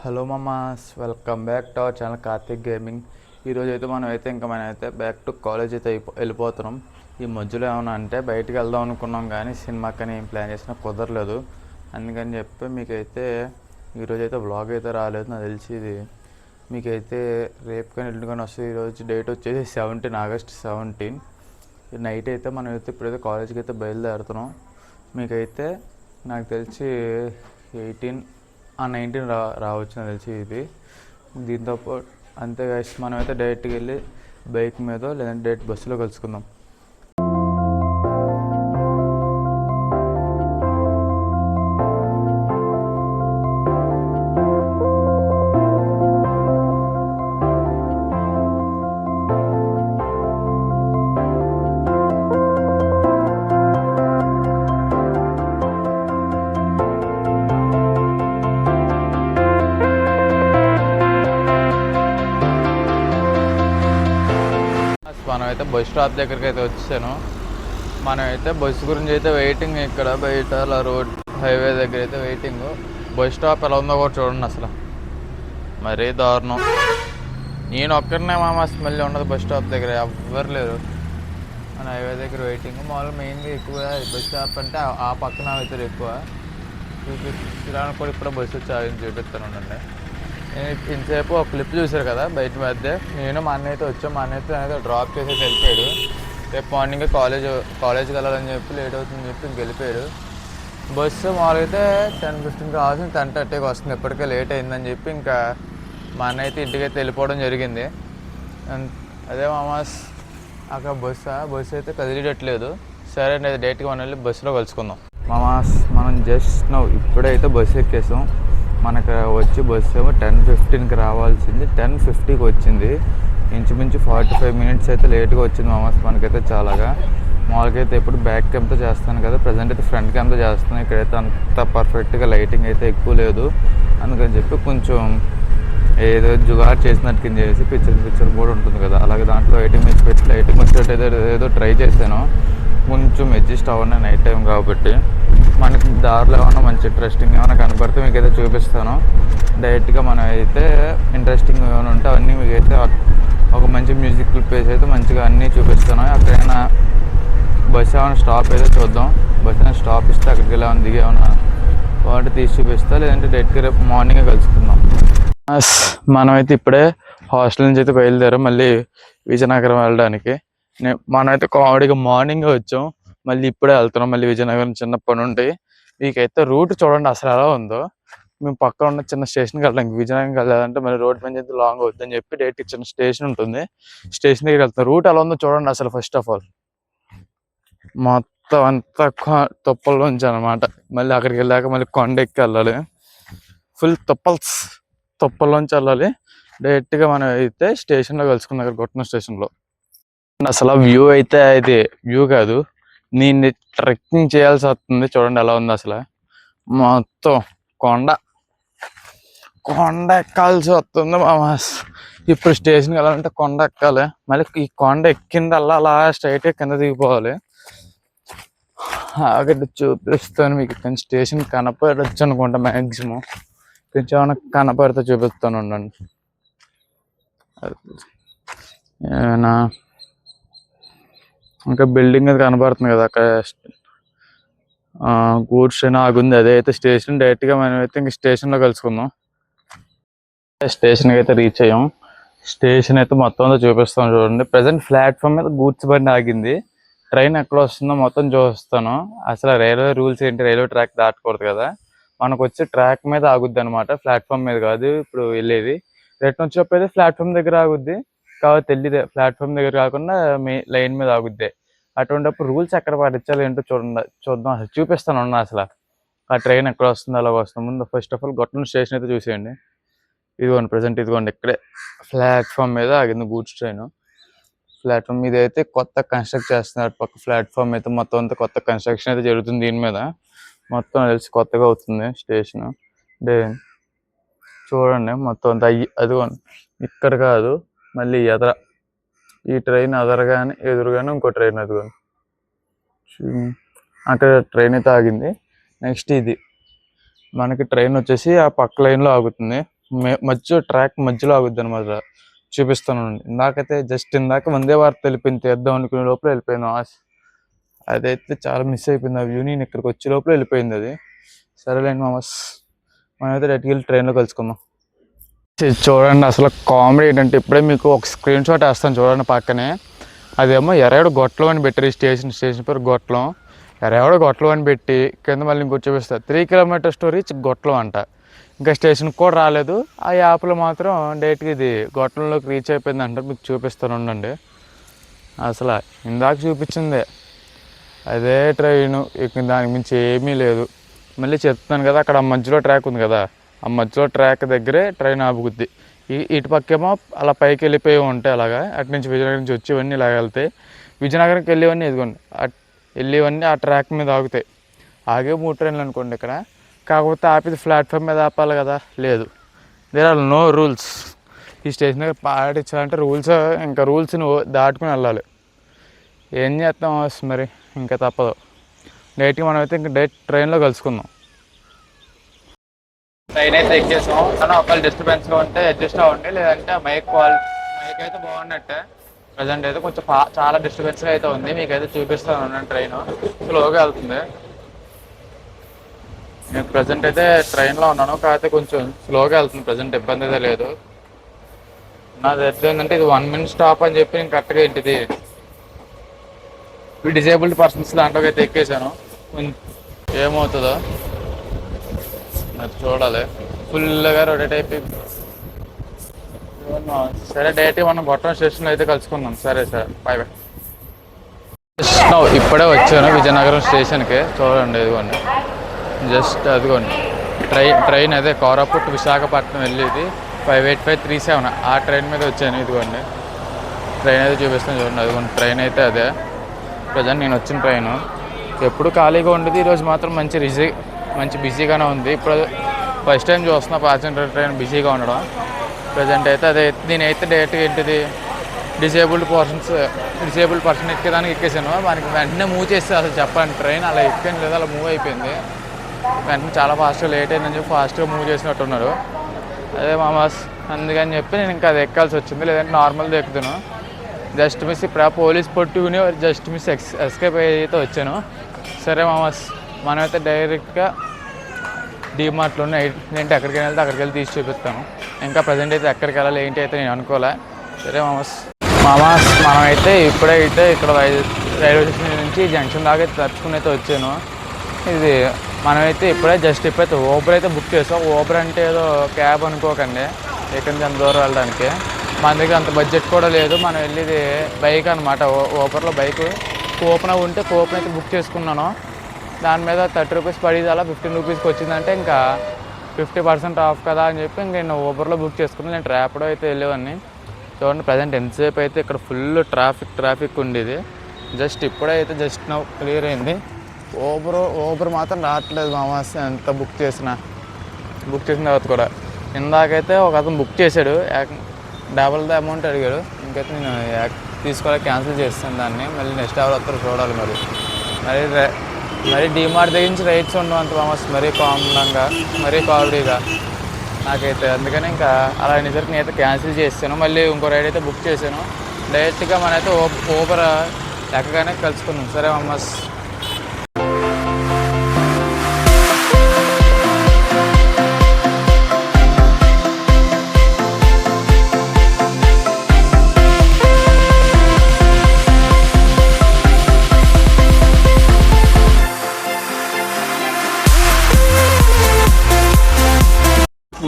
Hello mamas, welcome back to our channel Karthik gaming. ఈరోజు అయితే మనమైతే బ్యాక్ టు కాలేజ్ అయితే వెళ్ళిపోతున్నాం. ఈ మధ్యలో ఏమన్నా అంటే బయటికి వెళ్దాం అనుకున్నాం కానీ సినిమాకని ఏం ప్లాన్ చేసినా కుదరలేదు. అందుకని చెప్పి మీకైతే ఈరోజు అయితే వ్లాగ్ అయితే రాలేదు. నాకు తెలిసి ఇది మీకైతే రేపు కానీ ఎల్లుండి కానీ వస్తుంది. ఈరోజు డేట్ వచ్చేసి August 17. నైట్ అయితే మనం అయితే ఇప్పుడైతే కాలేజీకి అయితే బయలుదేరుతున్నాం. మీకైతే నాకు తెలిసి 19 రావచ్చు నాకు తెలిసి ఇది. దీంతో అంతే గైస్, మనమైతే డైరెక్ట్గా వెళ్ళి బైక్ మీద లేదంటే డైరెక్ట్ బస్సులో కలుసుకుందాం. మనమైతే బస్ స్టాప్ దగ్గరికి అయితే వచ్చాను. మనమైతే బస్సు గురించి అయితే వెయిటింగ్. ఇక్కడ బయట అలా రోడ్ హైవే దగ్గర అయితే వెయిటింగ్. బస్ స్టాప్ ఎలా ఉందో కూడా చూడండి. అసలు మరీ దారుణం. నేను ఒక్కరినే మామ స్మెల్ ఉండదు బస్ స్టాప్ దగ్గర, ఎవ్వరు లేరు. మన హైవే దగ్గర వెయిటింగ్. మామూలుగా మెయిన్గా ఎక్కువ బస్ స్టాప్ అంటే ఆ పక్కన అవుతారు ఎక్కువ. చూపించడానికి కూడా ఇప్పుడు బస్సు వచ్చి చూపిస్తాను ఉండండి. నేను ఇంతసేపు ఒక క్లిప్ చూశారు కదా బయట మధ్య, నేను మా అన్నయ్యతో వచ్చాం. మా అన్నయ్యతో అనేది డ్రాప్ చేసి వెళ్ళిపోయాడు. రేపు మార్నింగ్ కాలేజ్కి వెళ్ళాలని చెప్పి లేట్ అవుతుందని చెప్పి వెళ్ళిపోయాడు. బస్సు మామూలుగా అయితే 10:15 కావాల్సింది 10:30కి వస్తుంది. ఎప్పటికే లేట్ అయిందని చెప్పి ఇంకా మా అన్నయ్య అయితే ఇంటికైతే వెళ్ళిపోవడం జరిగింది. అదే మామాస్ అక్కడ బస్సు అయితే కదిలేటట్లేదు. సరే అండి, డైరెక్ట్గా మనం వెళ్ళి బస్సులో కలుసుకుందాం. మామాస్ మనం జస్ట్ ఇప్పుడైతే బస్సు ఎక్కేసాం. మనకు వచ్చి బస్సు ఏమో 10:15కి రావాల్సింది 10:50కి వచ్చింది. ఇంచుమించు 45 minutes అయితే లేట్గా వచ్చింది మామాస్. మనకైతే చాలాగా. మామూలుగా అయితే ఎప్పుడు బ్యాక్ క్యామ్తో చేస్తాను కదా, ప్రజెంట్ అయితే ఫ్రంట్ క్యామ్తో చేస్తున్నాను. ఇక్కడైతే అంత పర్ఫెక్ట్గా లైటింగ్ అయితే ఎక్కువ లేదు. అందుకని చెప్పి కొంచెం ఏదో జుగాడ్ చేసినట్టు కింద చేసి పిక్చర్ కూడా ఉంటుంది కదా, అలాగే దాంట్లో లైటింగ్ మీద పెట్టి లైటింగ్ వచ్చేటైతే ఏదో ట్రై చేశాను. కొంచెం అడ్జస్ట్ అవ్వండి, నైట్ టైం కాబట్టి. మనకి దారిలో ఏమన్నా మంచి ఇంట్రెస్టింగ్ ఏమైనా కనపడితే మీకైతే చూపిస్తాను. డైరెక్ట్గా మనం అయితే ఇంట్రెస్టింగ్ ఏమైనా ఉంటే అవన్నీ మీకైతే ఒక మంచి మ్యూజిక్ ప్లేస్ అయితే మంచిగా అన్నీ చూపిస్తాను. అక్కడైనా బస్ ఏమైనా స్టాప్ అయితే చూద్దాం. బస్ ఏమైనా స్టాప్ ఇస్తే అక్కడికి వెళ్ళి ఏమైనా దిగి ఏమైనా వాటి తీసి చూపిస్తా, లేదంటే డైరెక్ట్గా రేపు మార్నింగే కలుసుకుందాం. మనమైతే ఇప్పుడే హాస్టల్ నుంచి అయితే బయలుదేరాం మళ్ళీ విజయనగరం వెళ్ళడానికి. మనమైతే కామెడీగా మార్నింగే వచ్చాం, మళ్ళీ ఇప్పుడే వెళ్తున్నాం మళ్ళీ విజయనగరం. చిన్నప్పటి నుండి మీకైతే రూట్ చూడండి అసలు ఎలా ఉందో. మేము పక్కన ఉన్న చిన్న స్టేషన్కి వెళ్ళడానికి, విజయనగరం వెళ్ళాలంటే మళ్ళీ రోడ్ పని చేస్తే లాంగ్ అవుతుందని చెప్పి డైరెక్ట్ చిన్న స్టేషన్ ఉంటుంది, స్టేషన్ దగ్గరికి వెళ్తాం. రూట్ ఎలా ఉందో చూడండి అసలు. ఫస్ట్ ఆఫ్ ఆల్ మొత్తం అంతా తుప్పల్లోంచి అనమాట. మళ్ళీ అక్కడికి వెళ్ళాక మళ్ళీ కొండ ఎక్కి వెళ్ళాలి. ఫుల్ తుప్పల్లోంచి వెళ్ళాలి. డైరెక్ట్గా మనం అయితే స్టేషన్లో కలుసుకున్నాం, అక్కడ కొట్టిన స్టేషన్లో. అసలు వ్యూ అయితే ఇది వ్యూ కాదు, నేను ట్రెక్కింగ్ చేయాల్సి వస్తుంది. చూడండి ఎలా ఉంది అసలు. మొత్తం కొండ ఎక్కాల్సి వస్తుంది మామా. ఇప్పుడు స్టేషన్కి వెళ్ళాలంటే కొండ ఎక్కాలి. మళ్ళీ ఈ కొండ ఎక్కిందల్లా అలా స్ట్రైట్గా కింద దిగిపోవాలి. అక్కడ చూపిస్తాను మీకు. ఇక్కడ స్టేషన్ కనపడచ్చు అనుకుంటా మ్యాక్సిమం. కొంచెం ఏమైనా కనపడితే చూపిస్తాను ఉండండి. ఏమైనా ఇంకా బిల్డింగ్ అది కనపడుతుంది కదా అక్కడ, గూడ్స్ ట్రైన్ ఆగుంది. అదే అయితే స్టేషన్. డైరెక్ట్గా మనం అయితే ఇంక స్టేషన్లో కలుసుకుందాం. స్టేషన్కి అయితే రీచ్ అయ్యాం. స్టేషన్ అయితే మొత్తం అంతా చూపిస్తాం చూడండి. ప్రజెంట్ ప్లాట్ఫామ్ మీద గూడ్స్ బండి ఆగింది. ట్రైన్ ఎక్కడ వస్తుందో మొత్తం చూస్తాను. అసలు రైల్వే రూల్స్ ఏంటి, రైల్వే ట్రాక్ దాటకూడదు కదా. మనకు వచ్చే ట్రాక్ మీద ఆగుద్ది అనమాట, ప్లాట్ఫామ్ మీద కాదు. ఇప్పుడు వెళ్ళేది రిటర్న్ వచ్చేటప్పుడు అయితే ప్లాట్ఫామ్ దగ్గర ఆగుద్ది. కాబట్టి తెలియదే ప్లాట్ఫామ్ దగ్గర కాకుండా లైన్ మీద ఆగుద్ది. అటువంటిప్పుడు రూల్స్ ఎక్కడ పాటించాలి ఏంటో చూద్దాం. అసలు చూపిస్తాను ఉన్నా అసలు. ఆ ట్రైన్ ఎక్కడ వస్తుందో అలాగ వస్తుంది. ముందు ఫస్ట్ ఆఫ్ ఆల్ గొట్టం స్టేషన్ అయితే చూసేయండి. ఇదిగోండి ప్రజెంట్ ఇదిగోండి ఇక్కడే ప్లాట్ఫామ్ మీద ఆగింది గూడ్స్ ట్రైన్. ప్లాట్ఫామ్ మీద అయితే కొత్త కన్స్ట్రక్ట్ చేస్తున్నారు. పక్క ప్లాట్ఫామ్ అయితే మొత్తం అంతా కొత్త కన్స్ట్రక్షన్ అయితే జరుగుతుంది. దీని మీద మొత్తం తెలిసి కొత్తగా అవుతుంది స్టేషన్. చూడండి మొత్తం అంతా అదిగోండి. ఇక్కడ కాదు, మళ్ళీ ఈ ట్రైన్ ఎదురుగానే ఇంకో ట్రైన్ అదిగోండి. అక్కడ ట్రైన్ అయితే ఆగింది. నెక్స్ట్ ఇది మనకి ట్రైన్ వచ్చేసి ఆ పక్క లైన్లో ఆగుతుంది. ట్రాక్ మధ్యలో ఆగుద్ది అనమాట. చూపిస్తాను ఇందాకైతే జస్ట్ ఇందాక వందే భారత్ వెళ్ళిపోయింది, తీద్దాం అనుకునే లోపల వెళ్ళిపోయింది. అదైతే చాలా మిస్ అయిపోయింది. ఆ వ్యూ నేను ఇక్కడికి వచ్చే లోపల వెళ్ళిపోయింది అది. సరేలేండి మామస్, మనమైతే డైరెక్ట్గా వెళ్ళి ట్రైన్లో కలుసుకుందాం. చూడండి అసలు కామెడీ ఏంటంటే, ఇప్పుడే మీకు ఒక స్క్రీన్ షాట్ వేస్తాను చూడండి పక్కనే. అదేమో ఎరడు గొట్టలం అని పెట్టారు. ఈ స్టేషన్ పేరు గొట్టలం. ఎరడు గొట్టలం అని పెట్టి కింద మళ్ళీ ఇంకోటి చూపిస్తారు 3 కిలోమీటర్ స్టోరీ గొట్టలం అంట. ఇంకా స్టేషన్కి కూడా రాలేదు. ఆ యాప్లో మాత్రం డైరెక్ట్గా ఇది గొట్టంలోకి రీచ్ అయిపోయింది అంటారు. మీకు చూపిస్తాను ఉండండి. అసలు ఇందాక చూపించిందే అదే ట్రైను, ఇక దానికి మించి ఏమీ లేదు. మళ్ళీ చెప్తున్నాను కదా, అక్కడ మధ్యలో ట్రాక్ ఉంది కదా, ఆ మధ్యలో ట్రాక్ దగ్గరే ట్రైన్ ఆపుకుద్ది. ఇటు పక్కేమో అలా పైకి వెళ్ళిపోయి ఉంటాయి. అలాగా అటు నుంచి విజయనగరం నుంచి వచ్చేవన్నీ ఇలాగ వెళ్తాయి. విజయనగరంకి వెళ్ళేవన్నీ ఇదిగోండి వెళ్ళేవన్నీ ఆ ట్రాక్ మీద ఆగుతాయి. ఆగే 3 ట్రైన్లు అనుకోండి ఇక్కడ. కాకపోతే ఆపిది ప్లాట్ఫామ్ మీద ఆపాలి కదా, లేదు. There are no rules. ఈ స్టేషన్ దగ్గర పాటించాలంటే రూల్స్, ఇంకా రూల్స్ని దాటుకుని వెళ్ళాలి. ఏం చేస్తాం మరి, ఇంకా తప్పదు. డైరెక్ట్గా మనం అయితే ఇంకా డైరెక్ట్ ట్రైన్లో కలుసుకుందాం. ట్రైన్ అయితే ఎక్కేసాం. కానీ ఒకవేళ డిస్టర్బెన్స్గా ఉంటే అడ్జస్ట్ అవ్వండి, లేదంటే మైక్ అయితే బాగున్నట్టే. ప్రజెంట్ అయితే కొంచెం చాలా డిస్టర్బెన్స్గా అయితే ఉంది. మీకైతే చూపిస్తాను ఉన్నాను. ట్రైన్ స్లోగా వెళ్తుంది. నేను ప్రజెంట్ అయితే ట్రైన్లో ఉన్నాను, కాకపోతే కొంచెం స్లోగా వెళ్తుంది. ప్రజెంట్ ఇబ్బంది అయితే లేదు. నాది ఏంటంటే ఇది 1 minute స్టాప్ అని చెప్పి నేను కరెక్ట్గా ఏంటిది డిజేబుల్డ్ పర్సన్స్ దాంట్లోకి అయితే ఎక్కేసాను. ఏమవుతుందో మరి చూడాలి. ఫుల్గా రొటేట్ అయిపోయి. సరే డైరెక్ట్గా మనం గొట్టం స్టేషన్లో అయితే కలుసుకుందాం. సరే బాయ్ బాయ్. ఇప్పుడే వచ్చాను విజయనగరం స్టేషన్కి. చూడండి ఇదిగోండి, జస్ట్ అదిగోండి ట్రైన్ అదే కోరాపుట్ విశాఖపట్నం వెళ్ళేది 58537 ఆ ట్రైన్ మీద వచ్చాను. ఇదిగోండి ట్రైన్ అయితే చూపిస్తాను చూడండి. అదిగోండి ట్రైన్ అయితే అదే. ప్రజెంట్ నేను వచ్చిన ట్రైను ఎప్పుడు ఖాళీగా ఉండేది. ఈరోజు మాత్రం మంచి బిజీగానే ఉంది. ఇప్పుడు ఫస్ట్ టైం చూస్తున్నా ప్యాసింజర్ ట్రైన్ బిజీగా ఉండడం. ప్రజెంట్ అయితే అదే. నేనైతే డైరెక్ట్గా ఏంటిది డిసేబుల్డ్ పర్సన్ ఎక్కేదానికి ఎక్కేసాను. మనకి వెంటనే మూవ్ చేస్తే అసలు చెప్పండి, ట్రైన్ అలా ఎక్కాను లేదా అలా మూవ్ అయిపోయింది. వెంటనే చాలా ఫాస్ట్గా లేట్ అయిందని చెప్పి ఫాస్ట్గా మూవ్ చేసినట్టున్నారు. అదే మామాస్, అందుకని చెప్పి నేను ఇంకా అది ఎక్కాల్సి వచ్చింది. లేదంటే నార్మల్ది ఎక్కుతాను. జస్ట్ మిస్ ఇప్పుడు ఆ పోలీస్ పట్టుకుని జస్ట్ మిస్ ఎస్కేప్ అయితే వచ్చాను. సరే మామాస్, మనమైతే డైరెక్ట్గా డీమార్ట్లో ఏంటి ఎక్కడికి వెళ్తే అక్కడికి వెళ్ళి తీసి చూపిస్తాను. ఇంకా ప్రజెంట్ అయితే ఎక్కడికి వెళ్ళాలి ఏంటి అయితే నేను అనుకోలే. సరే మామాస్, మనమైతే ఇప్పుడైతే ఇక్కడ రైల్వే స్టేషన్ నుంచి జంక్షన్ దాకా తరుచుకుని అయితే వచ్చాను. ఇది మనమైతే ఇప్పుడైతే ఊబర్ అయితే బుక్ చేసాం. ఊబర్ అంటే ఏదో క్యాబ్ అనుకోకండి, ఎక్కడి నుంచి అంత దూరం వెళ్ళడానికి. మన దగ్గర అంత బడ్జెట్ కూడా లేదు. మనం వెళ్ళేది బైక్ అనమాట. ఊబర్లో బైక్ కూపన్ ఉంటే కూపన్ అయితే బుక్ చేసుకున్నాను. దాని మీద 30 రూపీస్ పడేది, అలా 15 రూపీస్కి వచ్చిందంటే ఇంకా 50% ఆఫ్ కదా అని చెప్పి ఇంక నేను ఊబర్లో బుక్ చేసుకున్నాను. నేను ర్యాపిడో అయితే వెళ్ళేవాడిని. చూడండి ప్రజెంట్ ఎంతసేపు అయితే ఇక్కడ ఫుల్ ట్రాఫిక్ ఉండేది. ఇప్పుడైతే నౌ క్లియర్ అయింది. ఊబర్ మాత్రం రావట్లేదు మామాస్. ఎంత బుక్ చేసిన తర్వాత కూడా. ఇందాకైతే ఒక అతను బుక్ చేశాడు, డబల్ ద అమౌంట్ అడిగాడు. ఇంకైతే నేను తీసుకోవాలి, క్యాన్సిల్ చేస్తాను దాన్ని. మళ్ళీ నెక్స్ట్ ఎవరు వస్తారో చూడాలి. మరి డీమార్ట్ దగ్గర నుంచి రైట్స్ ఉండవు అంత మామాస్, మరీ కామన్గా మరీ కామెడీగా నాకైతే. అందుకని ఇంకా అలా నిజరికి నేనైతే క్యాన్సిల్ చేస్తాను. మళ్ళీ ఇంకో రైడ్ అయితే బుక్ చేశాను. డైరెక్ట్గా మనైతే ఊబర్ ఎక్కగానే కలుసుకున్నాం. సరే మామాస్.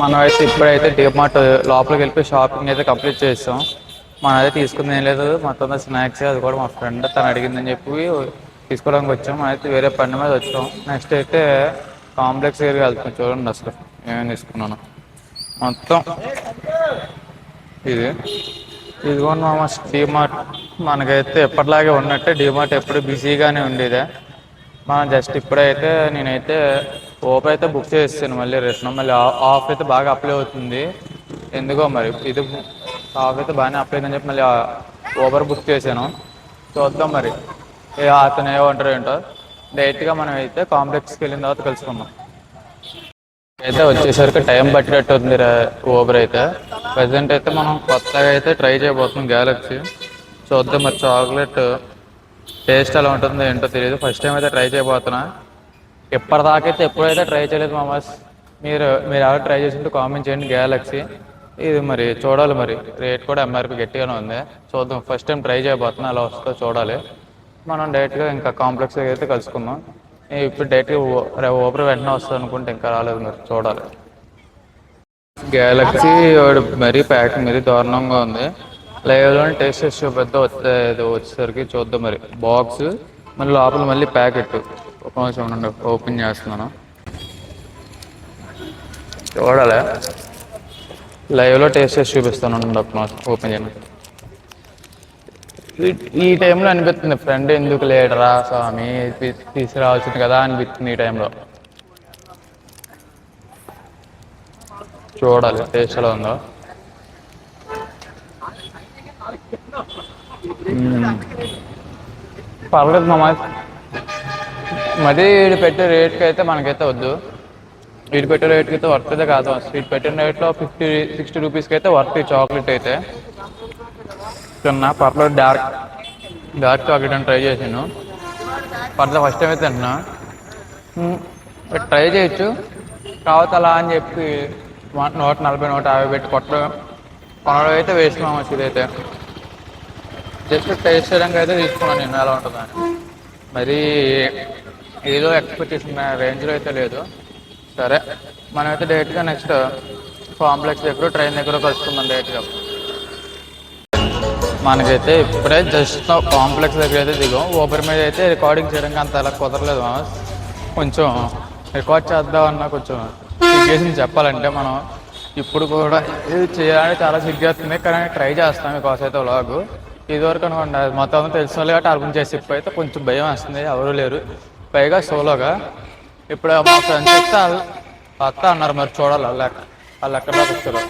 మనమైతే ఇప్పుడైతే డీమార్ట్ లోపలికి వెళ్ళిపోయి షాపింగ్ అయితే కంప్లీట్ చేస్తాం. మనమైతే తీసుకుంది ఏం లేదు, మొత్తం స్నాక్స్. అది కూడా మా ఫ్రెండ్ తను అడిగిందని చెప్పి తీసుకోవడానికి వచ్చాం. మనమైతే వేరే పని మీద వచ్చాం. నెక్స్ట్ అయితే కాంప్లెక్స్ ఏరియా వెళ్తాం. చూడండి అసలు ఏమేమి తీసుకున్నాను. మొత్తం ఇదిగోండి మామ డీమార్ట్. మనకైతే ఎప్పటిలాగే ఉన్నట్టే డీమార్ట్ ఎప్పుడు బిజీగానే ఉండేదే. మనం నేనైతే ఓప్ అయితే బుక్ చేస్తాను. మళ్ళీ రిటర్న్ మళ్ళీ ఆఫ్ అయితే బాగా అప్లై అవుతుంది ఎందుకో మరి. ఇది ఆఫ్ అయితే బాగానే అప్లై అయిందని చెప్పి మళ్ళీ ఓబర్ బుక్ చేశాను. చూద్దాం మరి అతను ఏమంటారు ఏంటో. డైరెక్ట్గా మనం అయితే కాంప్లెక్స్కి వెళ్ళిన తర్వాత కలుసుకుందాం. అయితే వచ్చేసరికి టైం పట్టినట్టు ఉంది ఊబర్ అయితే. ప్రజెంట్ అయితే మనం కొత్తగా అయితే ట్రై చేయబోతున్నాం గ్యాలక్సీ. చూద్దాం మరి చాక్లెట్ టేస్ట్ ఎలా ఉంటుందో ఏంటో తెలియదు. ఫస్ట్ టైం అయితే ట్రై చేయబోతున్నా. ఇప్పటిదాకైతే ఎప్పుడైతే ట్రై చేయలేదు మామాస్. మీరు ఎవరు ట్రై చేసింటే కామెంట్ చేయండి. గ్యాలక్సీ ఇది మరి చూడాలి, మరి రేట్ కూడా ఎంఆర్పి గట్టిగానే ఉంది. చూద్దాం, ఫస్ట్ టైం ట్రై చేయబోతున్నా, అలా వస్తుందో చూడాలి. మనం డైరెక్ట్గా ఇంకా కాంప్లెక్స్ అయితే కలుసుకుందాం. ఇప్పుడు డైరెక్ట్గా ఊబర్ వెంటనే వస్తుంది అనుకుంటే ఇంకా రాలేదు, మరి చూడాలి. గ్యాలక్సీ మరీ ప్యాకింగ్ మరీ దారుణంగా ఉంది. లైవ్లోనే టేస్ట్ చేసి పెద్ద వచ్చేసరికి చూద్దాం మరి. బాక్స్ మళ్ళీ లోపల మళ్ళీ ప్యాకెట్. ఒక నిమిషం ఉండండి, ఓపెన్ చేస్తున్నాను, చూడాలి. లైవ్లో టేస్ట్ చేసి చూపిస్తాను, ఒక నిమిషం ఓపెన్ చేయండి. ఈ టైంలో అనిపిస్తుంది ఫ్రెండ్ ఎందుకు లేడరా స్వామి, తీసుకురావాల్సింది కదా అనిపిస్తుంది ఈ టైంలో. చూడాలి టేస్ట్ ఎలా ఉందో. పర్లేదు మామ, మరీ వీడు పెట్టే రేట్కి అయితే మనకైతే వద్దు. వీడు పెట్టే రేట్కి అయితే వర్త్ అయితే కాదు. వీడు పెట్టిన రేట్లో 50-60 రూపీస్కి అయితే వర్త్ ఈ చాక్లెట్ అయితే. తిన్నా పర్లేదు. డార్క్ చాక్లెట్ అని ట్రై చేసాను. పర్లేదు, ఫస్ట్ టైం అయితే తింటున్నా. ట్రై చేయొచ్చు కావచ్చు అలా అని చెప్పి 140-150 పెట్టి కొనడం అయితే వేస్ట్ మామ. ఇదైతే జస్ట్ టేస్ట్ చేయడానికి అయితే తీసుకున్నాను నేను, ఎలా ఉంటుందని. మరి ఏదో ఎక్స్పెక్ట్ చేసిన రేంజ్లో అయితే లేదు. సరే, మనమైతే డైరెక్ట్గా నెక్స్ట్ కాంప్లెక్స్ దగ్గర ట్రైన్ దగ్గర కలుసుకుందాం డైరెక్ట్గా. మనకైతే ఇప్పుడే జస్ట్ కాంప్లెక్స్ దగ్గర అయితే దిగాం. ఊబర్ మీద అయితే రికార్డింగ్ చేయడానికి అంత అలా కుదరలేదు. కొంచెం రికార్డ్ చేద్దామన్నా కొంచెం సిగ్గేసింది చెప్పాలంటే. మనం ఇప్పుడు కూడా ఇది చేయాలని చాలా సిగ్గేస్తుంది, కానీ ట్రై చేస్తాం మీకోసం అయితే వ్లాగ్. ఇదివరకు అనుకోండి మొత్తం తెలిసిన వాళ్ళు కాబట్టి అర్థం చేసి అయితే కొంచెం భయం వేస్తుంది, ఎవరు లేరు, పైగా సోలోగా. ఇప్పుడు మా ఫ్రెండ్స్ అయితే వస్తా అన్నారు, మరి చూడాలి వాళ్ళు ఎక్కడ దాకా వస్తారు.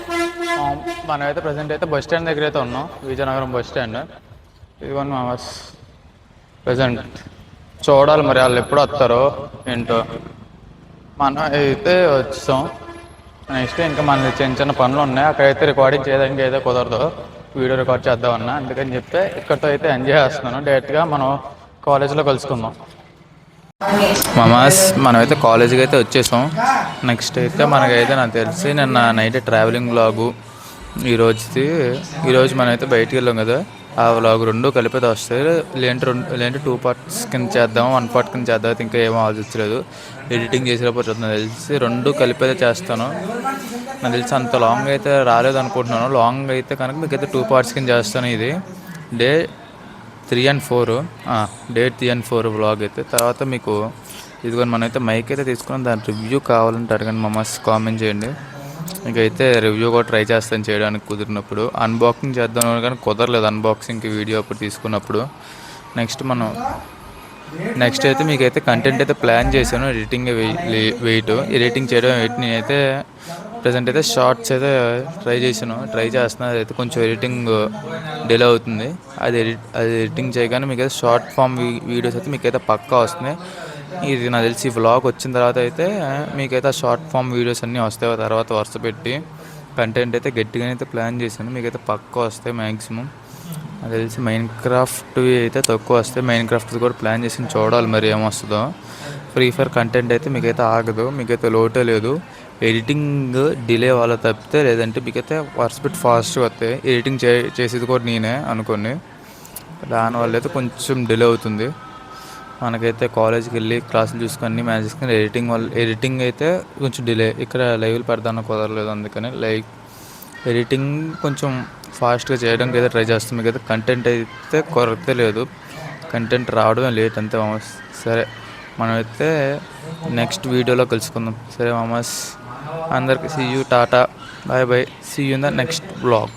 మనమైతే ప్రజెంట్ అయితే బస్ స్టాండ్ దగ్గర అయితే ఉన్నాం, విజయనగరం బస్ స్టాండ్. ఇదిగోండి మా ప్రజెంట్. చూడాలి మరి వాళ్ళు ఎప్పుడు వస్తారో ఏంటో. మనం అయితే వచ్చాం. నెక్స్ట్ ఇంకా మన చిన్న పనులు ఉన్నాయి, అక్కడైతే రికార్డింగ్ చేయడానికి అయితే కుదరదు, వీడియో రికార్డ్ చేద్దామన్నా. అందుకని చెప్పి ఇక్కడితో అయితే ఎంజాయ్ చేస్తున్నాను. డైరెక్ట్గా మనం కాలేజీలో కలుసుకుందాం. మనమైతే కాలేజీకి అయితే వచ్చేసాం. నెక్స్ట్ అయితే మనకైతే నాకు తెలిసి నిన్న నైట్ ట్రావెలింగ్ వ్లాగు, ఈరోజు మనమైతే బయటికి వెళ్ళాం కదా, ఆ వ్లాగ్ రెండు కలిపితే వస్తాయి. లేదంటే 2 పార్ట్స్ కింద చేద్దాం, 1 పార్ట్ కింద చేద్దాం, ఇంకా ఏమో ఆలోచించలేదు. ఎడిటింగ్ చేసేటప్పుడు నాకు తెలిసి 2 కలిపితే చేస్తాను. నాకు తెలిసి అంత లాంగ్ అయితే రాలేదు అనుకుంటున్నాను. లాంగ్ అయితే కనుక మీకైతే 2 పార్ట్స్ కింద చేస్తాను. ఇది day 3 and 4, day 3 and 4 vlog అయితే. తర్వాత మీకు ఇదిగో మనమైతే మైక్ అయితే తీసుకున్నాం, దాని రివ్యూ కావాలంటే అడగండి మమ్మస్, కామెంట్ చేయండి. ఇంకైతే రివ్యూ కూడా ట్రై చేస్తాను చేయడానికి కుదిరినప్పుడు. అన్బాక్సింగ్ చేద్దాం కానీ కుదరలేదు అన్బాక్సింగ్కి వీడియో అప్పుడు తీసుకున్నప్పుడు. నెక్స్ట్ అయితే మీకైతే కంటెంట్ అయితే ప్లాన్ చేశాను. ఎడిటింగ్ ఎడిటింగ్ చేయడం నేనైతే ప్రజెంట్ అయితే షార్ట్స్ అయితే ట్రై చేస్తున్నాను. అదైతే కొంచెం ఎడిటింగ్ డిలే అవుతుంది. అది ఎడిటింగ్ చేయగానే మీకైతే షార్ట్ ఫామ్ వీడియోస్ అయితే మీకైతే పక్కా వస్తున్నాయి. ఇది నాకు తెలిసి వ్లాగ్ వచ్చిన తర్వాత అయితే మీకైతే ఆ షార్ట్ ఫామ్ వీడియోస్ అన్నీ వస్తాయి. తర్వాత వరుస పెట్టి కంటెంట్ అయితే గట్టిగానే అయితే ప్లాన్ చేశాను, మీకైతే పక్కా వస్తాయి మ్యాక్సిమం. నాకు తెలిసి మైన్ క్రాఫ్ట్ అయితే తక్కువ వస్తాయి. మైన్ క్రాఫ్ట్ కూడా ప్లాన్ చేసి చూడాలి మరి ఏమొస్తుందో. ఫ్రీ ఫైర్ కంటెంట్ అయితే మీకైతే ఆగదు, మీకైతే లోటే లేదు. ఎడిటింగ్ డిలే వాళ్ళ తప్పితే, లేదంటే మీకైతే వరుస పెట్టి ఫాస్ట్గా వస్తాయి. ఎడిటింగ్ చేసేది కూడా నేనే అనుకోండి, దానివల్ల అయితే కొంచెం డిలే అవుతుంది. మనకైతే కాలేజ్కి వెళ్ళి క్లాసులు చూసుకొని మ్యాచ్ చేసుకొని ఎడిటింగ్ అయితే కొంచెం డిలే. ఇక్కడ లైవ్లు పెడదాను కుదరలేదు, అందుకని ఎడిటింగ్ కొంచెం ఫాస్ట్గా చేయడానికి అయితే ట్రై చేస్తాం. మీకు అయితే కంటెంట్ అయితే కొరత లేదు, కంటెంట్ రావడమే లేట్ అంతే మామస్. సరే, మనమైతే నెక్స్ట్ వీడియోలో కలుసుకుందాం. సరే మామస్, అందరికి see you, tata, bye bye, see you in the next blog.